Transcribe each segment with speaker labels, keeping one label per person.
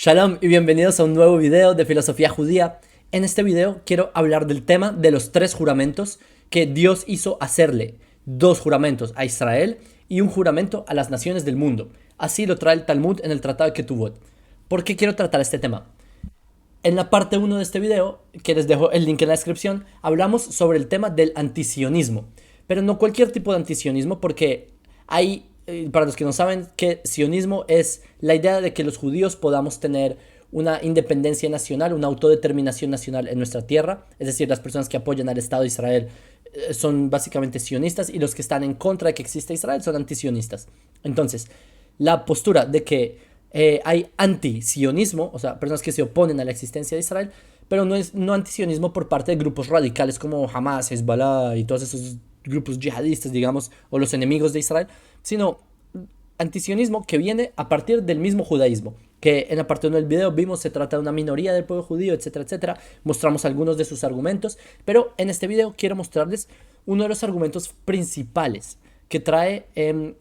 Speaker 1: Shalom y bienvenidos a un nuevo video de filosofía judía. En este video quiero hablar del tema de los tres juramentos que Dios hizo hacerle. Dos juramentos a Israel y un juramento a las naciones del mundo. Así lo trae el Talmud en el Tratado de Ketubot. ¿Por qué quiero tratar este tema? En la parte 1 de este video, que les dejo el link en la descripción, hablamos sobre el tema del antisionismo. Pero no cualquier tipo de antisionismo, porque hay, para los que no saben, que sionismo es la idea de que los judíos podamos tener una independencia nacional, una autodeterminación nacional en nuestra tierra. Es decir, las personas que apoyan al Estado de Israel son básicamente sionistas, y los que están en contra de que exista Israel son antisionistas. Entonces, la postura de que hay antisionismo, o sea, personas que se oponen a la existencia de Israel, pero no antisionismo por parte de grupos radicales como Hamas, Hezbollah y todos esos grupos yihadistas, digamos, o los enemigos de Israel, sino antisionismo que viene a partir del mismo judaísmo, que en la parte 1 del video vimos se trata de una minoría del pueblo judío, etcétera, etcétera. Mostramos algunos de sus argumentos, pero en este video quiero mostrarles uno de los argumentos principales que trae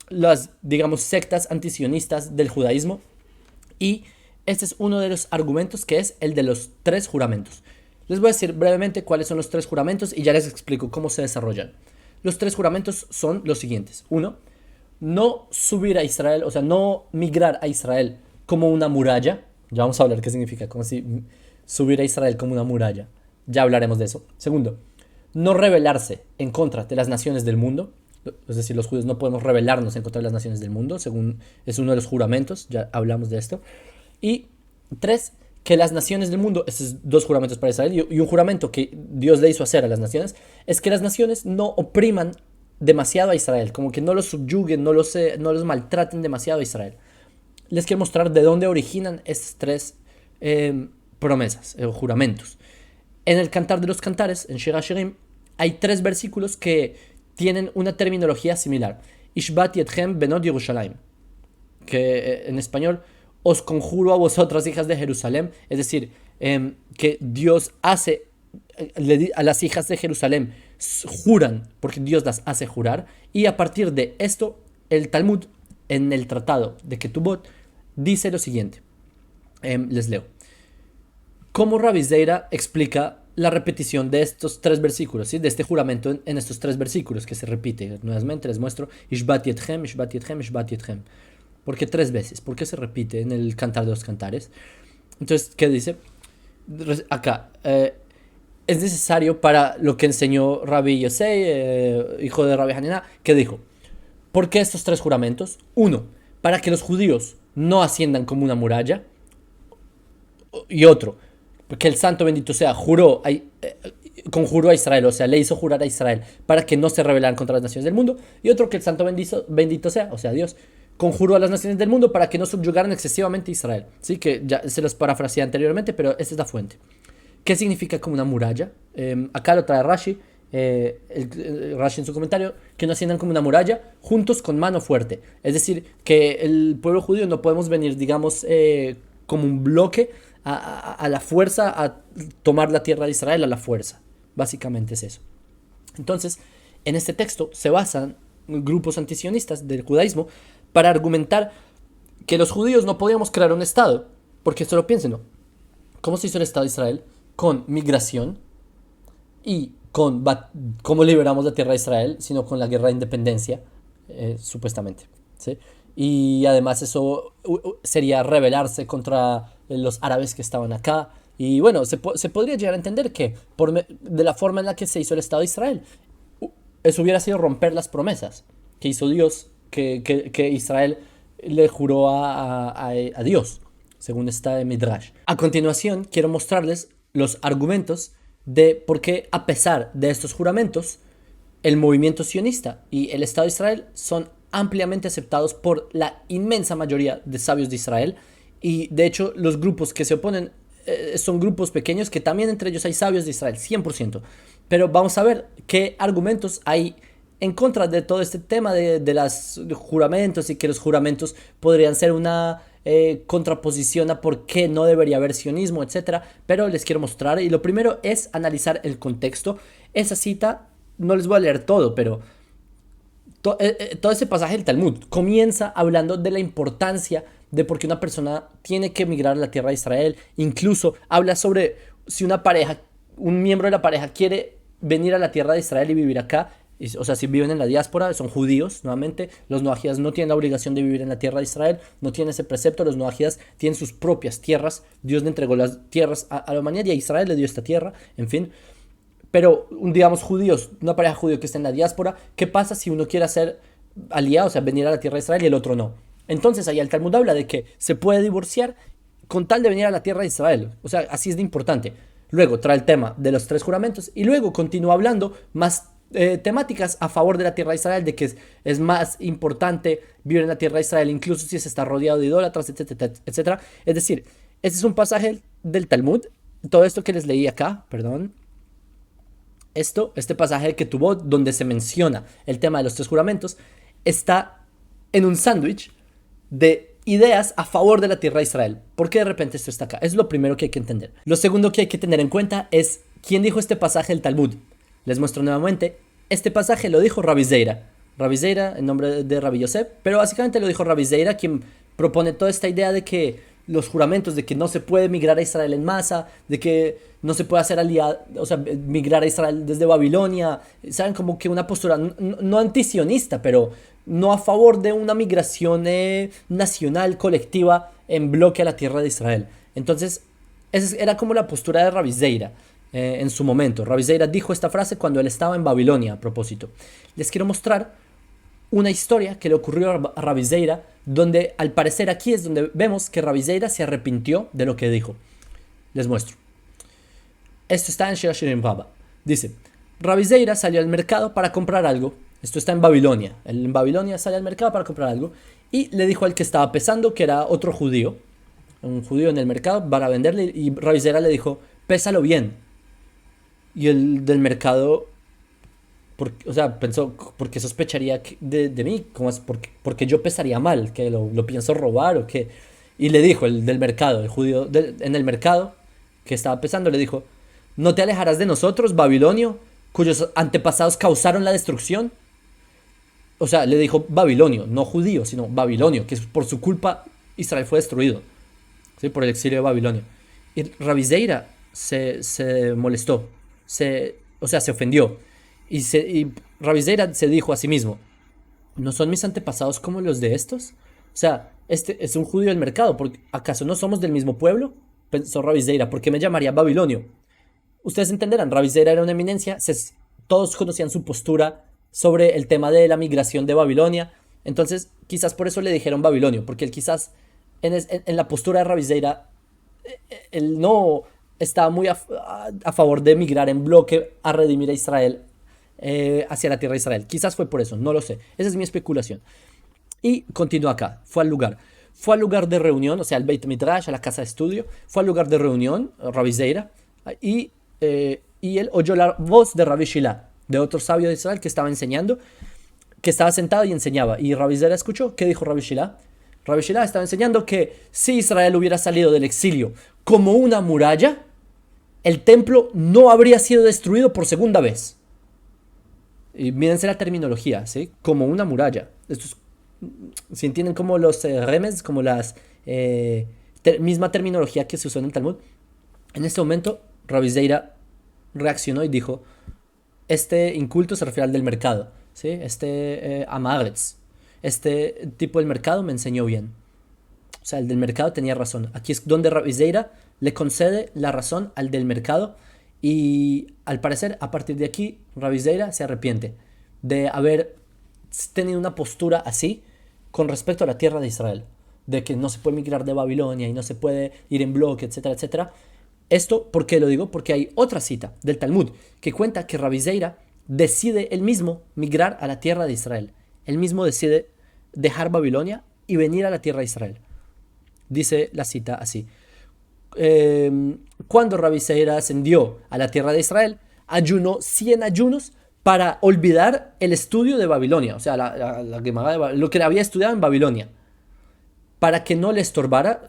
Speaker 1: las, digamos, sectas antisionistas del judaísmo. Y este es uno de los argumentos, que es el de los tres juramentos. Les voy a decir brevemente cuáles son los tres juramentos y ya les explico cómo se desarrollan. Los tres juramentos son los siguientes. Uno, no subir a Israel, o sea, no migrar a Israel como una muralla. Ya vamos a hablar qué significa, como si subir a Israel como una muralla. Ya hablaremos de eso. Segundo, no rebelarse en contra de las naciones del mundo. Es decir, los judíos no podemos rebelarnos en contra de las naciones del mundo, según es uno de los juramentos, ya hablamos de esto. Y tres, que las naciones del mundo, estos dos juramentos para Israel, y un juramento que Dios le hizo hacer a las naciones, es que las naciones no opriman demasiado a Israel, como que no los subyuguen, no los maltraten demasiado a Israel. Les quiero mostrar de dónde originan estas tres promesas o juramentos. En el Cantar de los Cantares, en Shir HaShirim, hay tres versículos que tienen una terminología similar. Ishbati etchem benot Yerushalayim, que en español, os conjuro a vosotras, hijas de Jerusalén. Es decir, que Dios hace a las hijas de Jerusalén juran, porque Dios las hace jurar. Y a partir de esto, el Talmud, en el Tratado de Ketubot, dice lo siguiente. Les leo. ¿Cómo Rabbi Zeira explica la repetición de estos tres versículos, ¿sí? De este juramento en estos tres versículos que se repite? Nuevamente les muestro. Ishbati etchem, Ishbati etchem, Ishbati etchem. ¿Por qué tres veces? ¿Por qué se repite en el Cantar de los Cantares? Entonces, ¿qué dice? Acá, es necesario para lo que enseñó Rabbi Yosei, hijo de Rabbi Hanina, que dijo, ¿por qué estos tres juramentos? Uno, para que los judíos no asciendan como una muralla. Y otro, porque el santo bendito sea conjuró a Israel, o sea, le hizo jurar a Israel para que no se rebelaran contra las naciones del mundo. Y otro, que el santo bendito sea, o sea, Dios, conjuró a las naciones del mundo para que no subyugaran excesivamente a Israel. Sí, que ya se los parafraseé anteriormente, pero esta es la fuente. ¿Qué significa como una muralla? Acá lo trae Rashi, Rashi en su comentario, que no asciendan como una muralla, juntos con mano fuerte. Es decir, que el pueblo judío no podemos venir, digamos, como un bloque a la fuerza, a tomar la tierra de Israel a la fuerza. Básicamente es eso. Entonces, en este texto se basan grupos antisionistas del judaísmo para argumentar que los judíos no podíamos crear un estado, porque solo piénsenlo. ¿Cómo se hizo el estado de Israel? Con migración y con cómo liberamos la tierra de Israel, sino con la guerra de independencia, supuestamente, ¿sí? Y además eso sería rebelarse contra los árabes que estaban acá. Y bueno, se podría llegar a entender que de la forma en la que se hizo el Estado de Israel, eso hubiera sido romper las promesas que hizo Dios, que Israel le juró a Dios, según está en Midrash. A continuación, quiero mostrarles los argumentos de por qué, a pesar de estos juramentos, el movimiento sionista y el Estado de Israel son ampliamente aceptados por la inmensa mayoría de sabios de Israel. Y de hecho, los grupos que se oponen son grupos pequeños, que también entre ellos hay sabios de Israel, 100%. Pero vamos a ver qué argumentos hay en contra de todo este tema de los juramentos, y que los juramentos podrían ser una contraposición a por qué no debería haber sionismo, etc. Pero les quiero mostrar, y lo primero es analizar el contexto. Esa cita, no les voy a leer todo, pero todo ese pasaje del Talmud comienza hablando de la importancia de por qué una persona tiene que emigrar a la tierra de Israel. Incluso habla sobre si una pareja, un miembro de la pareja quiere venir a la tierra de Israel y vivir acá. O sea, si viven en la diáspora, son judíos, nuevamente, los noajidas no tienen la obligación de vivir en la tierra de Israel, no tienen ese precepto, los noajidas tienen sus propias tierras, Dios le entregó las tierras a la humanidad y a Israel le dio esta tierra, en fin. Pero, digamos, judíos, una pareja judío que está en la diáspora, ¿qué pasa si uno quiere hacer aliado, o sea, venir a la tierra de Israel y el otro no? Entonces, ahí el Talmud habla de que se puede divorciar con tal de venir a la tierra de Israel. O sea, así es de importante. Luego trae el tema de los tres juramentos y luego continúa hablando más temáticas a favor de la tierra de Israel, de que es más importante vivir en la tierra de Israel, incluso si se está rodeado de idólatras, etcétera, etcétera. Es decir, este es un pasaje del Talmud. Todo esto que les leí acá, perdón, este pasaje que tuvo donde se menciona el tema de los tres juramentos, está en un sándwich de ideas a favor de la tierra de Israel. ¿Por qué de repente esto está acá? Es lo primero que hay que entender. Lo segundo que hay que tener en cuenta es quién dijo este pasaje del Talmud. Les muestro nuevamente. Este pasaje lo dijo Rabbi Zeira. Rabbi Zeira, en nombre de Rabbi Yosef, pero básicamente lo dijo Rabbi Zeira, quien propone toda esta idea de que los juramentos, de que no se puede migrar a Israel en masa, de que no se puede hacer o sea, migrar a Israel desde Babilonia, saben, como que una postura no antisionista, pero no a favor de una migración nacional, colectiva, en bloque a la tierra de Israel. Entonces, esa era como la postura de Rabbi Zeira en su momento. Rabbi Zeira dijo esta frase cuando él estaba en Babilonia, a propósito. Les quiero mostrar una historia que le ocurrió a Rabbi Zeira, donde al parecer aquí es donde vemos que Rabbi Zeira se arrepintió de lo que dijo. Les muestro. Esto está en Shir Hashirim Rabbah. Dice, Rabbi Zeira salió al mercado para comprar algo. Esto está en Babilonia. Él en Babilonia sale al mercado para comprar algo y le dijo al que estaba pesando, que era otro judío, un judío en el mercado, para venderle, y Rabbi Zeira le dijo, pésalo bien. Y el del mercado, o sea, pensó, ¿por qué sospecharía de mí? ¿Cómo es? Porque yo pesaría mal, que lo pienso robar o qué. Y le dijo el del mercado, el judío en el mercado que estaba pesando, le dijo, ¿no te alejarás de nosotros, babilonio, cuyos antepasados causaron la destrucción? O sea, le dijo babilonio, no judío, sino babilonio, que por su culpa Israel fue destruido, ¿sí? Por el exilio de Babilonia. Y Rabbi Zeira se molestó, o sea, se ofendió. Y Rabbi Zeira se dijo a sí mismo, ¿no son mis antepasados como los de estos? O sea, este es un judío del mercado, ¿acaso no somos del mismo pueblo? Pensó Rabbi Zeira, ¿por qué me llamaría babilonio? Ustedes entenderán, Rabbi Zeira era una eminencia, todos conocían su postura sobre el tema de la migración de Babilonia, entonces quizás por eso le dijeron babilonio, porque él quizás en la postura de Rabbi Zeira, él no estaba muy a favor de migrar en bloque a redimir a Israel hacia la tierra de Israel. Quizás fue por eso, no lo sé. Esa es mi especulación. Y continúa acá. Fue al lugar de reunión, o sea, al Beit Midrash, a la casa de estudio. Fue al lugar de reunión, Rabbi Zeira, y él oyó la voz de Rabbi Shila, de otro sabio de Israel que estaba enseñando, que estaba sentado y enseñaba. Y Rabbi Zeira escuchó. ¿Qué dijo Rabbi Shila? Rabbi Shila estaba enseñando que si Israel hubiera salido del exilio como una muralla, el templo no habría sido destruido por segunda vez. Y mírense la terminología, ¿sí? Como una muralla. Esto es, si entienden como los remes, como las misma terminología que se usó en el Talmud. En este momento, Rabbi Zeira reaccionó y dijo, este inculto se refiere al del mercado, ¿sí? Amaretz. Este tipo del mercado me enseñó bien. O sea, el del mercado tenía razón. Aquí es donde Rabbi Zeira le concede la razón al del mercado. Y al parecer, a partir de aquí, Rabbi Zeira se arrepiente de haber tenido una postura así con respecto a la tierra de Israel. De que no se puede migrar de Babilonia y no se puede ir en bloque, etcétera, etcétera. Esto, ¿por qué lo digo? Porque hay otra cita del Talmud que cuenta que Rabbi Zeira decide él mismo migrar a la tierra de Israel. Él mismo decide dejar Babilonia y venir a la tierra de Israel. Dice la cita así. Cuando Rabbi Zeira ascendió a la tierra de Israel, ayunó 100 ayunos para olvidar el estudio de Babilonia, o sea, lo que había estudiado en Babilonia, para que no le estorbara,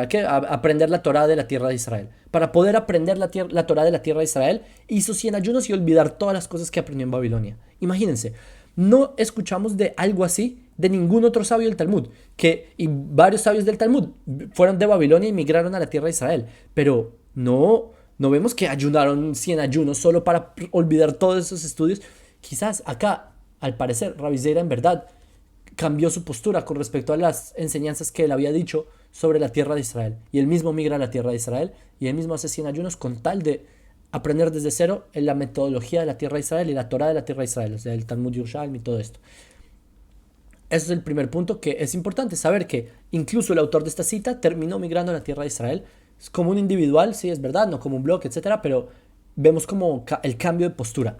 Speaker 1: ¿qué? Aprender la Torá de la tierra de Israel. Para poder aprender la Torá de la tierra de Israel, hizo 100 ayunos y olvidar todas las cosas que aprendió en Babilonia. Imagínense, no escuchamos de algo así de ningún otro sabio del Talmud, y varios sabios del Talmud fueron de Babilonia y migraron a la tierra de Israel, pero no vemos que ayunaron 100 ayunos solo para olvidar todos esos estudios. Quizás acá, al parecer, Rabbi Zeira en verdad cambió su postura con respecto a las enseñanzas que él había dicho sobre la tierra de Israel. Y él mismo migra a la tierra de Israel y él mismo hace 100 ayunos con tal de aprender desde cero en la metodología de la tierra de Israel y la Torah de la tierra de Israel, o sea, el Talmud Yerushalmi y todo esto. Ese es el primer punto, que es importante saber que incluso el autor de esta cita terminó migrando a la tierra de Israel como un individual, sí, es verdad, no como un bloque, etcétera, pero vemos como el cambio de postura.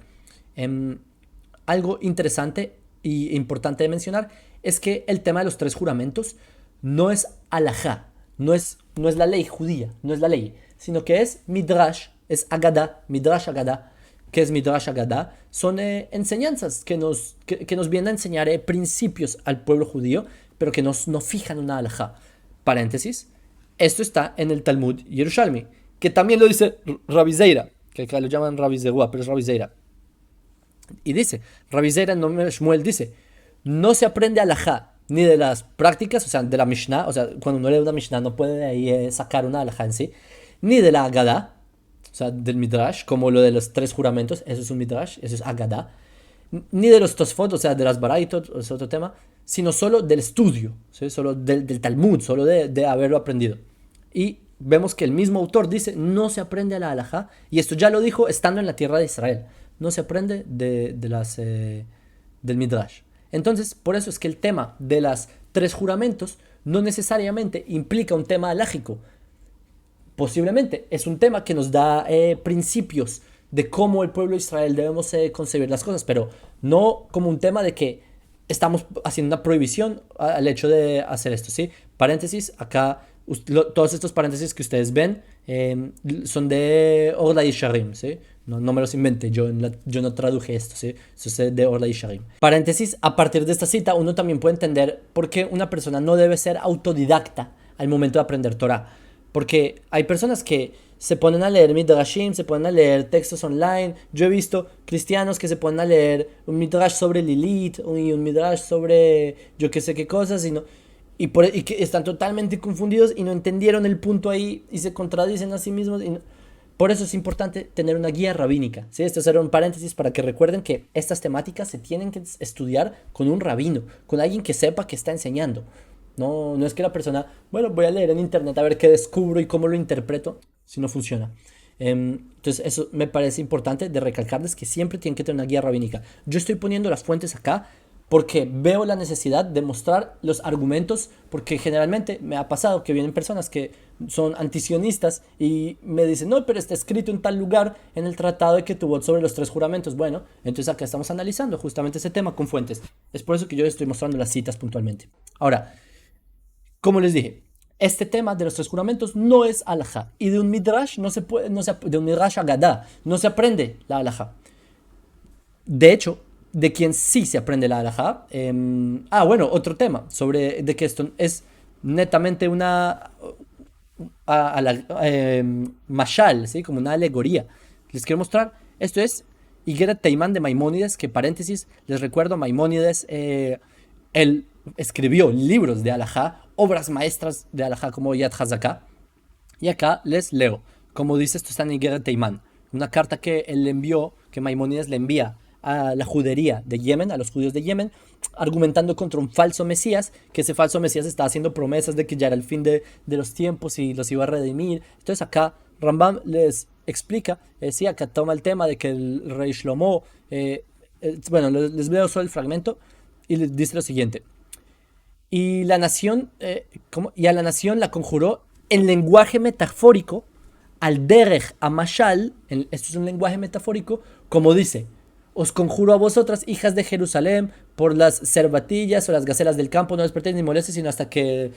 Speaker 1: Algo interesante e importante de mencionar es que el tema de los tres juramentos no es alajá, no es la ley judía, no es la ley, sino que es midrash, es agadá, midrash agadá. ¿Qué es midrash agadá? Son enseñanzas que nos vienen a enseñar principios al pueblo judío, pero que no fijan una alajá. Paréntesis, esto está en el Talmud Yerushalmi, que también lo dice Rabbi Zeira, que acá lo llaman Rabbi Zerua, pero es Rabbi Zeira. Y dice, Rabbi Zeira en nombre de Shmuel dice, no se aprende alajá ni de las prácticas, o sea, de la Mishnah, o sea, cuando uno lee una Mishnah no puede de ahí sacar una alajá en sí, ni de la Agadá, o sea, del Midrash, como lo de los tres juramentos, eso es un Midrash, eso es Agadá, ni de los Tosfot, o sea, de las Baraitot, es otro tema, sino solo del estudio, ¿sí? Solo del Talmud, solo de haberlo aprendido. Y vemos que el mismo autor dice, no se aprende a la halajá, y esto ya lo dijo estando en la tierra de Israel, no se aprende del Midrash. Entonces, por eso es que el tema de los tres juramentos no necesariamente implica un tema halágico. Posiblemente es un tema que nos da principios de cómo el pueblo de Israel debemos concebir las cosas, pero no como un tema de que estamos haciendo una prohibición al hecho de hacer esto, ¿sí? Paréntesis, acá todos estos paréntesis que ustedes ven son de Orla y Sharim, ¿sí? No me los inventé, yo no traduje esto, ¿sí? Eso es de Orla y Sharim. Paréntesis, a partir de esta cita uno también puede entender por qué una persona no debe ser autodidacta al momento de aprender Torah. Porque hay personas que se ponen a leer midrashim, se ponen a leer textos online. Yo he visto cristianos que se ponen a leer un midrash sobre Lilith y un midrash sobre yo qué sé qué cosas y que están totalmente confundidos y no entendieron el punto ahí y se contradicen a sí mismos. Por eso es importante tener una guía rabínica, ¿sí? Esto será un paréntesis para que recuerden que estas temáticas se tienen que estudiar con un rabino, con alguien que sepa que está enseñando. No es que la persona, bueno, voy a leer en internet a ver qué descubro y cómo lo interpreto, si no funciona. Entonces eso me parece importante de recalcarles que siempre tienen que tener una guía rabínica. Yo estoy poniendo las fuentes acá porque veo la necesidad de mostrar los argumentos, porque generalmente me ha pasado que vienen personas que son antisionistas y me dicen, no, pero está escrito en tal lugar en el tratado de Ketubot sobre los tres juramentos. Bueno, entonces acá estamos analizando justamente ese tema con fuentes. Es por eso que yo estoy mostrando las citas puntualmente. Ahora, como les dije, este tema de los tres juramentos no es alajá. Y de un midrash de un midrash agadá, no se aprende la alajá. De hecho, de quien sí se aprende la alajá. Bueno, otro tema sobre de que esto es netamente una mashal, ¿sí? Como una alegoría. Les quiero mostrar. Esto es Igeret Teimán de Maimónides, que paréntesis, les recuerdo, Maimónides, él escribió libros de alajá, obras maestras de alajá como Yad Hazaká. Y acá les leo, como dice, esto está en Igeret Teimán, una carta que él envió, que Maimónides le envía a la judería de Yemen, a los judíos de Yemen, argumentando contra un falso Mesías, que ese falso Mesías estaba haciendo promesas de que ya era el fin de los tiempos y los iba a redimir. Entonces acá Rambam les explica, sí, acá toma el tema de que el rey Shlomo, bueno, les leo solo el fragmento y les dice lo siguiente. Y a la nación la conjuró en lenguaje metafórico, al derech a mashal, esto es un lenguaje metafórico, como dice, os conjuro a vosotras, hijas de Jerusalén, por las cervatillas o las gacelas del campo, no despertéis ni molestéis, sino hasta que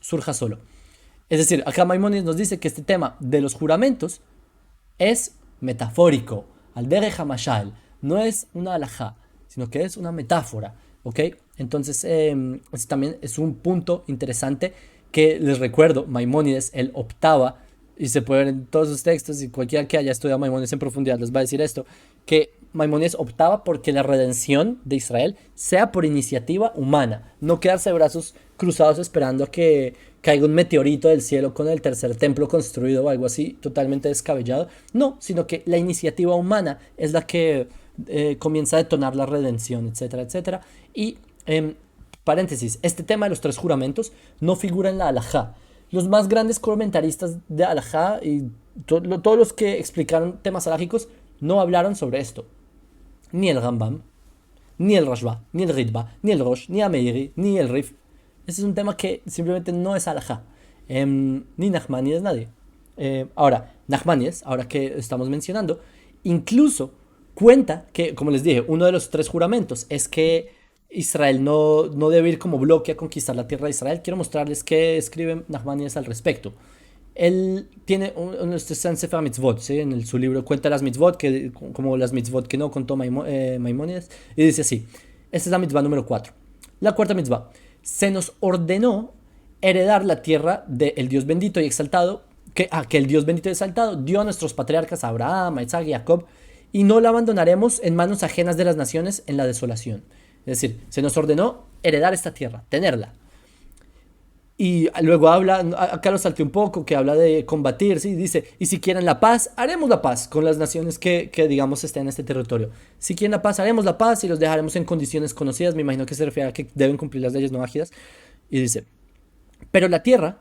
Speaker 1: surja solo. Es decir, acá Maimónides nos dice que este tema de los juramentos es metafórico, al derech a mashal, no es una alajá, sino que es una metáfora, ¿ok? Entonces, también es un punto interesante que les recuerdo, Maimónides, él optaba, y se puede ver en todos sus textos, y cualquiera que haya estudiado Maimónides en profundidad les va a decir esto, que Maimónides optaba porque la redención de Israel sea por iniciativa humana, no quedarse de brazos cruzados esperando a que caiga un meteorito del cielo con el tercer templo construido o algo así totalmente descabellado. No, sino que la iniciativa humana es la que comienza a detonar la redención, etcétera, etcétera. Y paréntesis, este tema de los tres juramentos no figura en la halajá. Los más grandes comentaristas de halajá y todos los que explicaron temas halágicos no hablaron sobre esto. Ni el Rambam, ni el Rashba, ni el Ritba, ni el Rosh, ni Ameiri, ni el Rif. Ese es un tema que simplemente no es halajá. Ni Nachmanides, nadie. Ahora, Nachmanides, ahora que estamos mencionando, incluso cuenta que, como les dije, uno de los tres juramentos es que Israel no debe ir como bloque a conquistar la tierra de Israel. Quiero mostrarles qué escribe Nachmanides al respecto. Él tiene está en Sefer Mitzvot, ¿sí? Su libro cuenta las mitzvot, como las mitzvot que no contó Maimónides, y dice así, esta es la mitzvah número 4. La cuarta mitzvah, se nos ordenó heredar la tierra del Dios bendito y exaltado, que el Dios bendito y exaltado dio a nuestros patriarcas Abraham, Isaac y Jacob, y no la abandonaremos en manos ajenas de las naciones en la desolación. Es decir, se nos ordenó heredar esta tierra, tenerla. Y luego habla, acá lo salté un poco, que habla de combatir, ¿sí? Dice, y si quieren la paz, haremos la paz con las naciones que digamos estén en este territorio. Si quieren la paz, haremos la paz y los dejaremos en condiciones conocidas. Me imagino que se refiere a que deben cumplir las leyes noágidas. Y dice, pero la tierra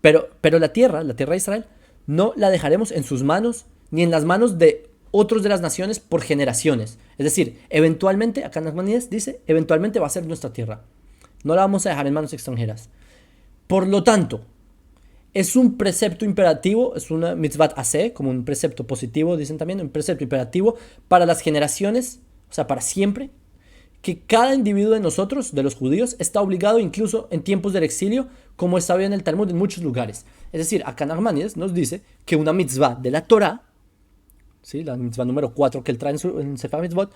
Speaker 1: la tierra de Israel, no la dejaremos en sus manos, ni en las manos de otros de las naciones por generaciones. Es decir, eventualmente, acá en Nachmanides dice, eventualmente va a ser nuestra tierra. No la vamos a dejar en manos extranjeras. Por lo tanto, es un precepto imperativo, es una mitzvat aseh, como un precepto positivo, dicen también, un precepto imperativo para las generaciones, o sea, para siempre, que cada individuo de nosotros, de los judíos, está obligado incluso en tiempos del exilio, como está bien en el Talmud en muchos lugares. Es decir, acá Nachmanides nos dice que una mitzvah de la Torah, ¿sí? La mitzvah número 4 que él trae en Sefer Mitzvot,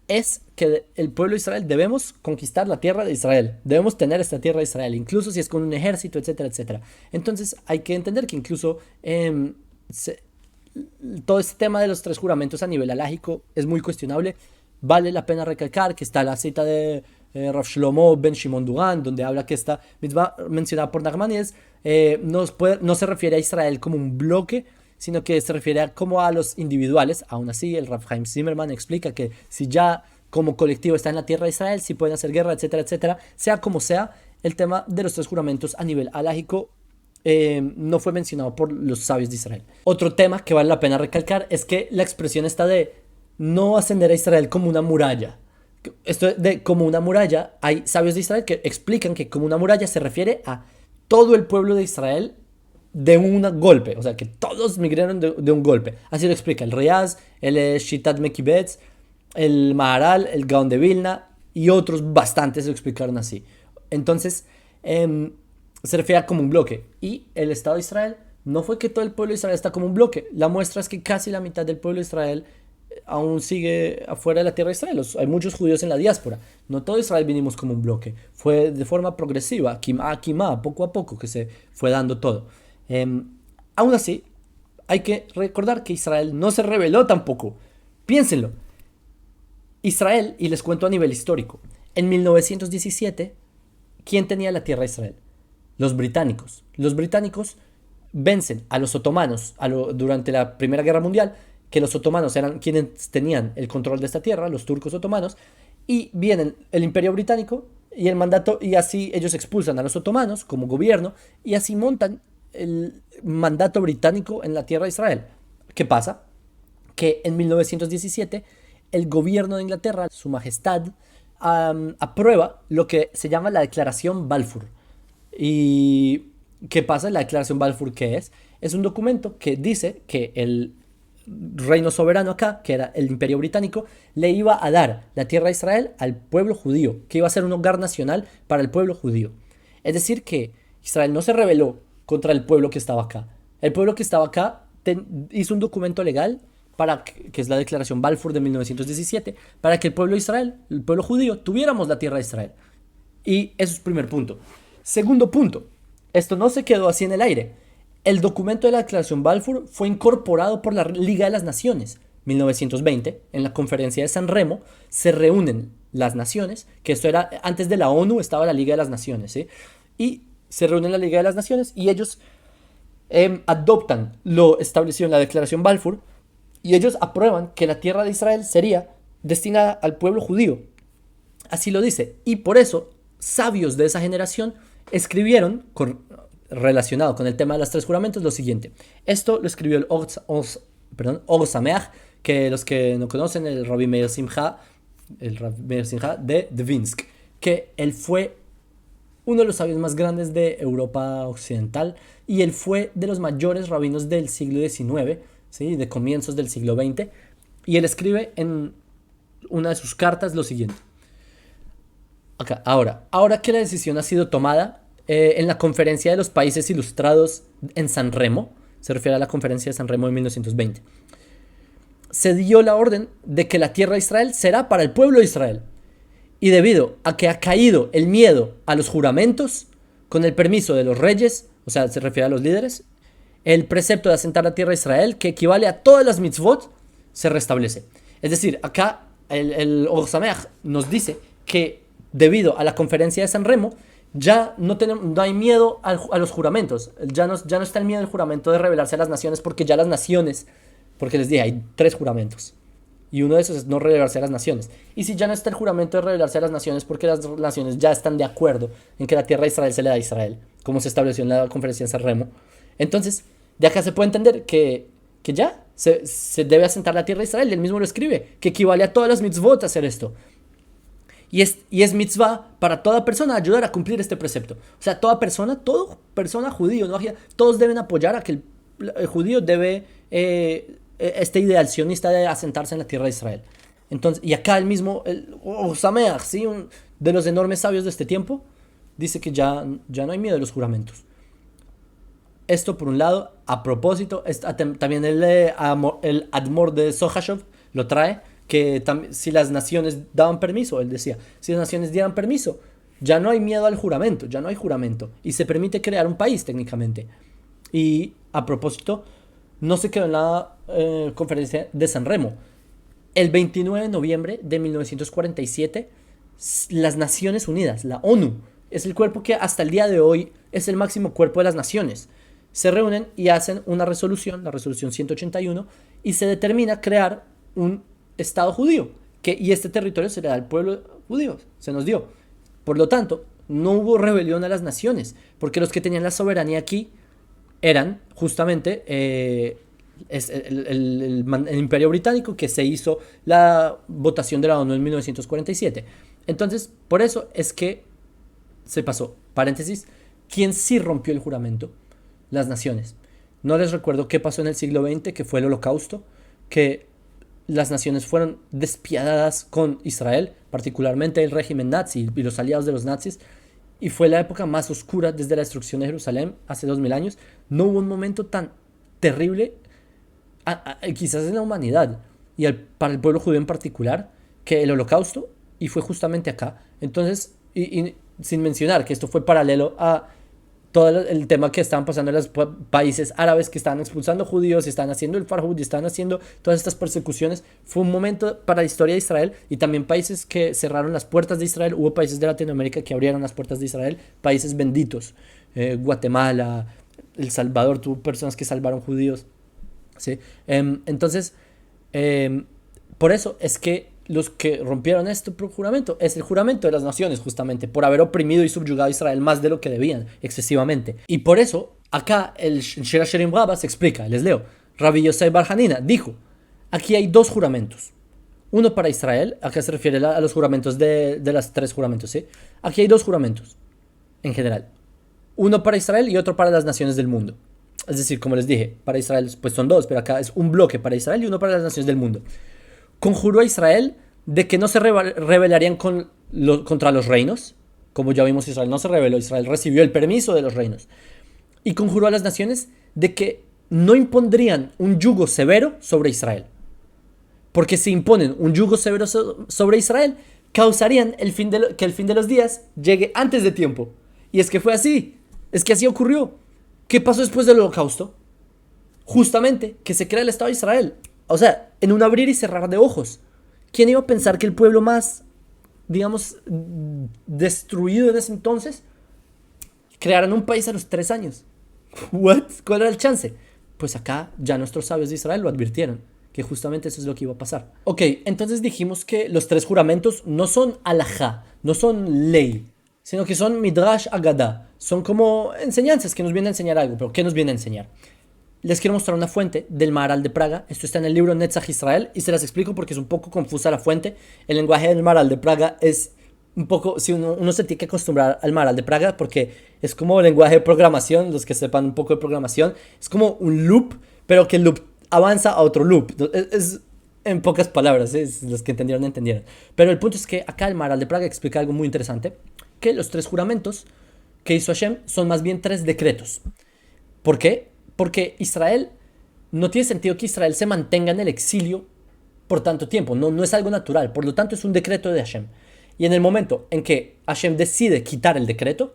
Speaker 1: es que el pueblo de Israel debemos conquistar la tierra de Israel, debemos tener esta tierra de Israel, incluso si es con un ejército, etcétera, etcétera. Entonces hay que entender que incluso todo este tema de los tres juramentos a nivel halágico es muy cuestionable. Vale la pena recalcar que está la cita de Rav Shlomo ben Shimon Dugan, donde habla que esta misma mencionada por Nachmanides no se refiere a Israel como un bloque, sino que se refiere como a los individuales. Aún así, el Rav Chaim Zimmerman explica que si ya como colectivo está en la tierra de Israel, si pueden hacer guerra, etcétera, etcétera, sea como sea, el tema de los tres juramentos a nivel halágico no fue mencionado por los sabios de Israel. Otro tema que vale la pena recalcar es que la expresión está de no ascender a Israel como una muralla. Esto de como una muralla, hay sabios de Israel que explican que como una muralla se refiere a todo el pueblo de Israel de un golpe, o sea que todos migraron de un golpe. Así lo explica el Riaz, el Shitat Mekibetz, el Maharal, el Gaon de Vilna y otros bastantes lo explicaron así. Entonces se refiere a como un bloque. Y el Estado de Israel no fue que todo el pueblo de Israel está como un bloque. La muestra es que casi la mitad del pueblo de Israel aún sigue afuera de la tierra de Israel. Hay muchos judíos en la diáspora. No todo Israel vinimos como un bloque. Fue de forma progresiva, kimá, poco a poco que se fue dando todo. Aún así, hay que recordar que Israel no se rebeló tampoco. Piénsenlo. Israel, y les cuento a nivel histórico, en 1917, ¿quién tenía la tierra de Israel? Los británicos. Los británicos vencen a los otomanos durante la Primera Guerra Mundial, que los otomanos eran quienes tenían el control de esta tierra, los turcos otomanos, y vienen el Imperio Británico y el mandato, y así ellos expulsan a los otomanos como gobierno, y así montan el mandato británico en la tierra de Israel. ¿Qué pasa? Que en 1917 el gobierno de Inglaterra, su majestad, aprueba lo que se llama la Declaración Balfour. ¿Y qué pasa? La Declaración Balfour, ¿qué es? Es un documento que dice que el reino soberano acá, que era el Imperio Británico, le iba a dar la tierra de Israel al pueblo judío, que iba a ser un hogar nacional para el pueblo judío. Es decir, que Israel no se rebeló contra el pueblo que estaba acá. El pueblo que estaba acá hizo un documento legal que es la Declaración Balfour de 1917, para que el pueblo de Israel, el pueblo judío, tuviéramos la tierra de Israel. Y eso es primer punto. Segundo punto, esto no se quedó así en el aire. El documento de la Declaración Balfour fue incorporado por la Liga de las Naciones. 1920, en la conferencia de San Remo, se reúnen las naciones, que esto era antes de la ONU, estaba la Liga de las Naciones, ¿sí? Y se reúnen la Liga de las Naciones y ellos adoptan lo establecido en la Declaración Balfour y ellos aprueban que la tierra de Israel sería destinada al pueblo judío. Así lo dice. Y por eso, sabios de esa generación escribieron, relacionado con el tema de los tres juramentos, lo siguiente. Esto lo escribió el Or Sameach, que los que no conocen, el Rabbi Meir Simcha de Dvinsk, que él fue uno de los sabios más grandes de Europa Occidental y él fue de los mayores rabinos del siglo XIX, ¿sí? De comienzos del siglo XX, y él escribe en una de sus cartas lo siguiente. Acá, ahora que la decisión ha sido tomada en la conferencia de los países ilustrados en San Remo, se refiere a la conferencia de San Remo de 1920, se dio la orden de que la tierra de Israel será para el pueblo de Israel. Y debido a que ha caído el miedo a los juramentos, con el permiso de los reyes, o sea, se refiere a los líderes, el precepto de asentar la tierra de Israel, que equivale a todas las mitzvot, se restablece. Es decir, acá el Or Sameach nos dice que debido a la conferencia de San Remo, ya no hay miedo a los juramentos. Ya no está el miedo al juramento de rebelarse a las naciones, porque ya las naciones, porque les dije, hay 3 juramentos. Y uno de esos es no rebelarse a las naciones. Y si ya no está el juramento de rebelarse a las naciones, porque las naciones ya están de acuerdo en que la tierra de Israel se le da a Israel, como se estableció en la conferencia de San Remo. Entonces, de acá se puede entender que ya se debe asentar la tierra de Israel. Y él mismo lo escribe, que equivale a todas las mitzvot hacer esto. Y es mitzvah para toda persona ayudar a cumplir este precepto. O sea, toda persona judío, ¿no? Todos deben apoyar a que el judío debe... este ideal sionista de asentarse en la tierra de Israel. Entonces, y acá el mismo Sameach, ¿sí? De los enormes sabios de este tiempo, dice que ya no hay miedo de los juramentos. Esto por un lado. A propósito, también el Admor de Sohashov lo trae, que si las naciones daban permiso, él decía, si las naciones dieran permiso, ya no hay miedo al juramento, ya no hay juramento, y se permite crear un país técnicamente. Y a propósito, no se quedó en la conferencia de San Remo. El 29 de noviembre de 1947, las Naciones Unidas, la ONU, es el cuerpo que hasta el día de hoy es el máximo cuerpo de las naciones. Se reúnen y hacen una resolución, la resolución 181, y se determina crear un Estado judío. Y este territorio se le da al pueblo judío, se nos dio. Por lo tanto, no hubo rebelión a las naciones, porque los que tenían la soberanía aquí eran justamente el Imperio Británico, que se hizo la votación de la ONU en 1947. Entonces, por eso es que se pasó. Paréntesis, ¿quién sí rompió el juramento? Las naciones. No les recuerdo qué pasó en el siglo XX, que fue el Holocausto, que las naciones fueron despiadadas con Israel, particularmente el régimen nazi y los aliados de los nazis, y fue la época más oscura desde la destrucción de Jerusalén hace 2000 años. No hubo un momento tan terrible, quizás en la humanidad, y para el pueblo judío en particular, que el Holocausto, y fue justamente acá. Entonces, y sin mencionar que esto fue paralelo a todo el tema que estaban pasando en los países árabes, que estaban expulsando judíos, y estaban haciendo el Farhud, y estaban haciendo todas estas persecuciones. Fue un momento para la historia de Israel, y también países que cerraron las puertas de Israel. Hubo países de Latinoamérica que abrieron las puertas de Israel, países benditos, Guatemala, El Salvador, tuvo personas que salvaron judíos, ¿sí? Entonces, por eso es que los que rompieron este juramento es el juramento de las naciones, justamente por haber oprimido y subyugado a Israel más de lo que debían, excesivamente. Y por eso acá el Shir HaShirim Rabbah se explica, les leo. Rabbi Yosef Bar Hanina dijo: aquí hay 2 juramentos, uno para Israel. Acá se refiere a los juramentos de las 3 juramentos, ¿sí? Aquí hay 2 juramentos en general, uno para Israel y otro para las naciones del mundo. Es decir, como les dije, para Israel pues son 2, pero acá es un bloque para Israel y uno para las naciones del mundo. Conjuró a Israel de que no se rebelarían contra los reinos. Como ya vimos, Israel no se rebeló, Israel recibió el permiso de los reinos. Y conjuró a las naciones de que no impondrían un yugo severo sobre Israel. Porque si imponen un yugo severo sobre Israel, causarían que el fin de los días llegue antes de tiempo. Y es que fue así, es que así ocurrió. ¿Qué pasó después del Holocausto? Justamente que se crea el Estado de Israel. O sea, en un abrir y cerrar de ojos. ¿Quién iba a pensar que el pueblo más, digamos, destruido en ese entonces, crearan un país a los 3 años? ¿What? ¿Cuál era el chance? Pues acá ya nuestros sabios de Israel lo advirtieron, que justamente eso es lo que iba a pasar. Ok, entonces dijimos que los 3 juramentos no son alajá, no son ley, sino que son midrash agadá. Son como enseñanzas que nos vienen a enseñar algo. ¿Pero qué nos viene a enseñar? Les quiero mostrar una fuente del Maharal de Praga. Esto está en el libro Netzach Israel y se las explico porque es un poco confusa la fuente. El lenguaje del Maharal de Praga es un poco, si uno se tiene que acostumbrar al Maharal de Praga porque es como el lenguaje de programación, los que sepan un poco de programación, es como un loop, pero que el loop avanza a otro loop. Es en pocas palabras, los que entendieron. Pero el punto es que acá el Maharal de Praga explica algo muy interesante, que los 3 juramentos que hizo Hashem son más bien 3 decretos. ¿Por qué? Porque Israel, no tiene sentido que Israel se mantenga en el exilio por tanto tiempo. No es algo natural. Por lo tanto, es un decreto de Hashem. Y en el momento en que Hashem decide quitar el decreto,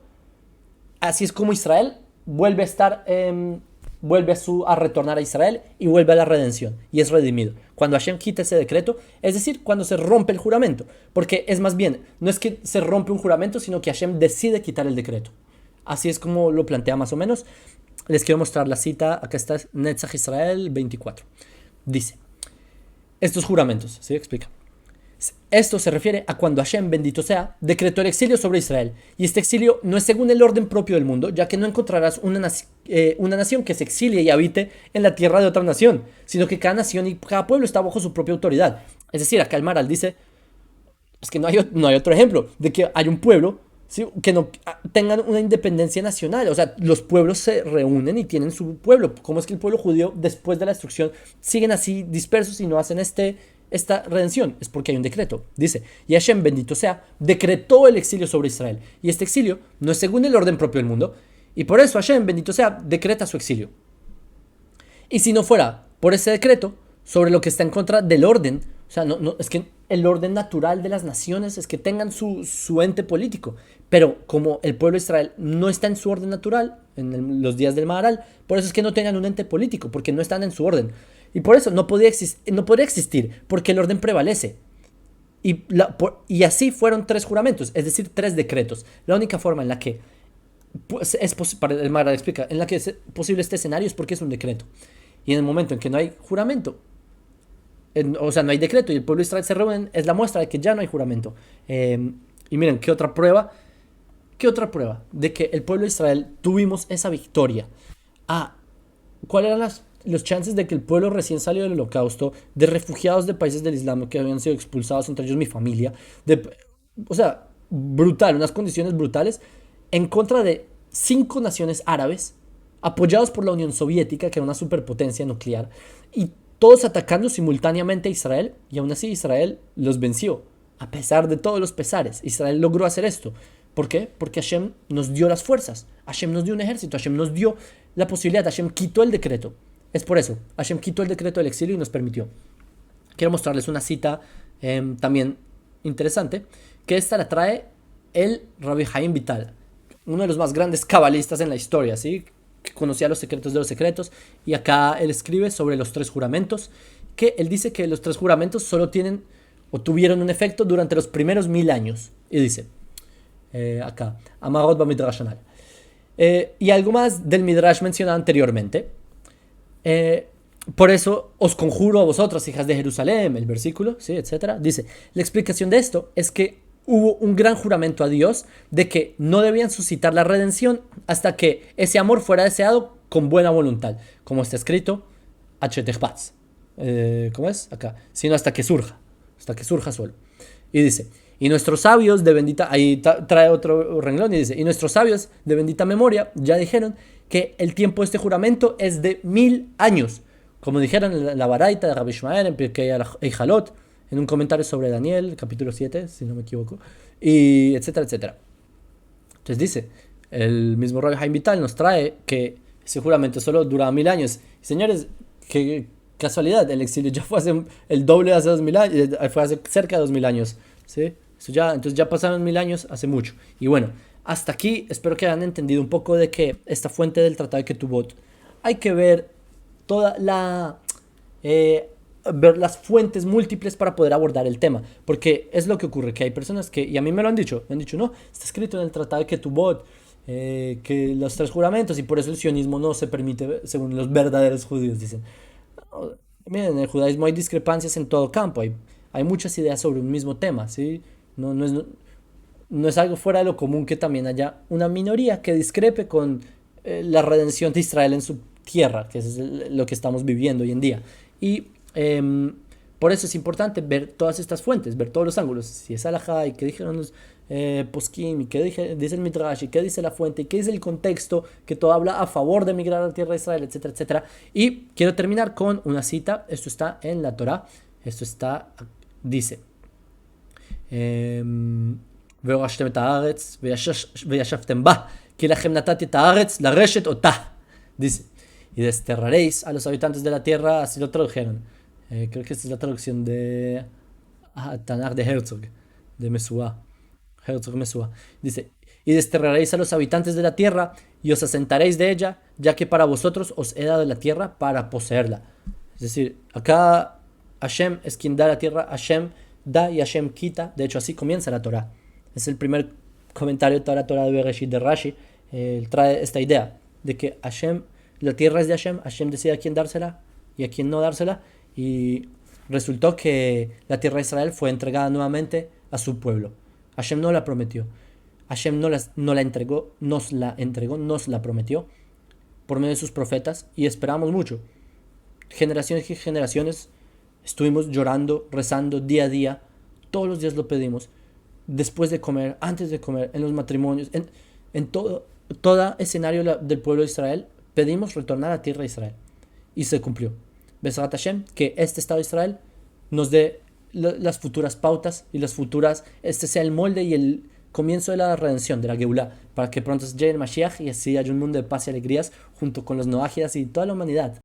Speaker 1: así es como Israel vuelve a estar, a retornar a Israel y vuelve a la redención. Y es redimido. Cuando Hashem quita ese decreto, es decir, cuando se rompe el juramento. Porque es más bien, no es que se rompe un juramento, sino que Hashem decide quitar el decreto. Así es como lo plantea más o menos. Les quiero mostrar la cita. Acá está Netzach Israel 24. Dice, estos juramentos, ¿sí? Explica. Esto se refiere a cuando Hashem, bendito sea, decretó el exilio sobre Israel. Y este exilio no es según el orden propio del mundo, ya que no encontrarás una nación que se exilie y habite en la tierra de otra nación, sino que cada nación y cada pueblo está bajo su propia autoridad. Es decir, acá el Maharal dice, es que no hay otro ejemplo de que hay un pueblo, ¿sí?, que no tengan una independencia nacional. O sea, los pueblos se reúnen y tienen su pueblo. ¿Cómo es que el pueblo judío, después de la destrucción, siguen así dispersos y no hacen esta redención? Es porque hay un decreto. Dice, y Hashem, bendito sea, decretó el exilio sobre Israel. Y este exilio no es según el orden propio del mundo. Y por eso Hashem, bendito sea, decreta su exilio. Y si no fuera por ese decreto, sobre lo que está en contra del orden, o sea, es que el orden natural de las naciones es que tengan su ente político. Pero como el pueblo de Israel no está en su orden natural, en los días del Maharal, por eso es que no tengan un ente político, porque no están en su orden. Y por eso no podría existir, porque el orden prevalece. Y así fueron 3 juramentos, es decir, 3 decretos. La única forma en la que para el Maharal explica, en la que es posible este escenario es porque es un decreto. Y en el momento en que no hay juramento, o sea, no hay decreto y el pueblo de Israel se reúne, es la muestra de que ya no hay juramento. Y miren, ¿qué otra prueba? De que el pueblo de Israel tuvimos esa victoria? ¿Cuáles eran los chances de que el pueblo recién salió del holocausto, de refugiados de países del Islam que habían sido expulsados, entre ellos mi familia, o sea, brutal, unas condiciones brutales, en contra de 5 naciones árabes, apoyados por la Unión Soviética, que era una superpotencia nuclear, y todos atacando simultáneamente a Israel, y aún así Israel los venció? A pesar de todos los pesares, Israel logró hacer esto. ¿Por qué? Porque Hashem nos dio las fuerzas, Hashem nos dio un ejército, Hashem nos dio la posibilidad, Hashem quitó el decreto. Es por eso, Hashem quitó el decreto del exilio y nos permitió. Quiero mostrarles una cita también interesante, que esta la trae el Rabbi Haim Vital, uno de los más grandes cabalistas en la historia, ¿sí?, que conocía los secretos de los secretos. Y acá él escribe sobre los 3 juramentos, que él dice que los 3 juramentos solo tienen o tuvieron un efecto durante los primeros 1000 años. Y dice, acá, Amarot Bamidrash Anal. Y algo más del Midrash mencionado anteriormente. Por eso os conjuro a vosotras, hijas de Jerusalén, el versículo, ¿sí?, etc. Dice, la explicación de esto es que hubo un gran juramento a Dios de que no debían suscitar la redención hasta que ese amor fuera deseado con buena voluntad, como está escrito, ¿cómo es? Acá, sino hasta que surja solo. Y dice, y nuestros sabios de bendita, ahí trae otro renglón y dice, y nuestros sabios de bendita memoria ya dijeron que el tiempo de este juramento es de 1000 años, como dijeron en la Baraita de Rabbi Ishmael, en Pirkei Eijalot, en un comentario sobre Daniel, capítulo 7, si no me equivoco, y etcétera, etcétera. Entonces dice, el mismo Rabbi Haim Vital nos trae que ese juramento solo duraba 1000 años. Y señores, qué casualidad, el exilio ya fue hace el doble de hace 2000 años, fue hace cerca de 2000 años, ¿sí? Entonces ya pasaron 1000 años hace mucho. Y bueno, hasta aquí espero que hayan entendido un poco de que esta fuente del Tratado de Ketubot hay que ver toda la ver las fuentes múltiples para poder abordar el tema, porque es lo que ocurre, que hay personas que, y a mí me lo han dicho, no, está escrito en el tratado de Ketubot, que los tres juramentos, y por eso el sionismo no se permite según los verdaderos judíos, dicen. No, miren, en el judaísmo hay discrepancias en todo campo, hay muchas ideas sobre un mismo tema, ¿sí? No es algo fuera de lo común que también haya una minoría que discrepe con la redención de Israel en su tierra, que es lo que estamos viviendo hoy en día. Y por eso es importante ver todas estas fuentes, ver todos los ángulos. Si es alajá y qué dijeron los poskim, y qué dice el midrash, y qué dice la fuente, y qué dice el contexto, que todo habla a favor de emigrar a la tierra de Israel, etcétera, etcétera. Y quiero terminar con una cita. Esto está en la Torá. Dice: והורשתם את הארץ וישבתם בה, כי לכם נתתי את הארץ לרשת אותה. Dice: y desterraréis a los habitantes de la tierra, así lo tradujeron. Creo que esta es la traducción de Tanakh de Herzog, de Mesúa. Herzog Mesúa. Dice: y desterraréis a los habitantes de la tierra y os asentaréis de ella, ya que para vosotros os he dado la tierra para poseerla. Es decir, acá Hashem es quien da la tierra, Hashem da y Hashem quita. De hecho, así comienza la Torah. Es el primer comentario de toda la Torah de Bereshit de Rashi. Él trae esta idea de que Hashem, la tierra es de Hashem, Hashem decide a quién dársela y a quién no dársela. Y resultó que la tierra de Israel fue entregada nuevamente a su pueblo. Hashem no la prometió. Hashem no la entregó, nos la prometió por medio de sus profetas, y esperamos mucho. Generaciones y generaciones estuvimos llorando, rezando día a día. Todos los días lo pedimos. Después de comer, antes de comer, en los matrimonios, en todo escenario del pueblo de Israel, pedimos retornar a la tierra de Israel. Y se cumplió. Besat Hashem, que este Estado de Israel nos dé las futuras pautas y este sea el molde y el comienzo de la redención, de la Geulah, para que pronto llegue el Mashiach y así haya un mundo de paz y alegrías junto con los noágidas y toda la humanidad.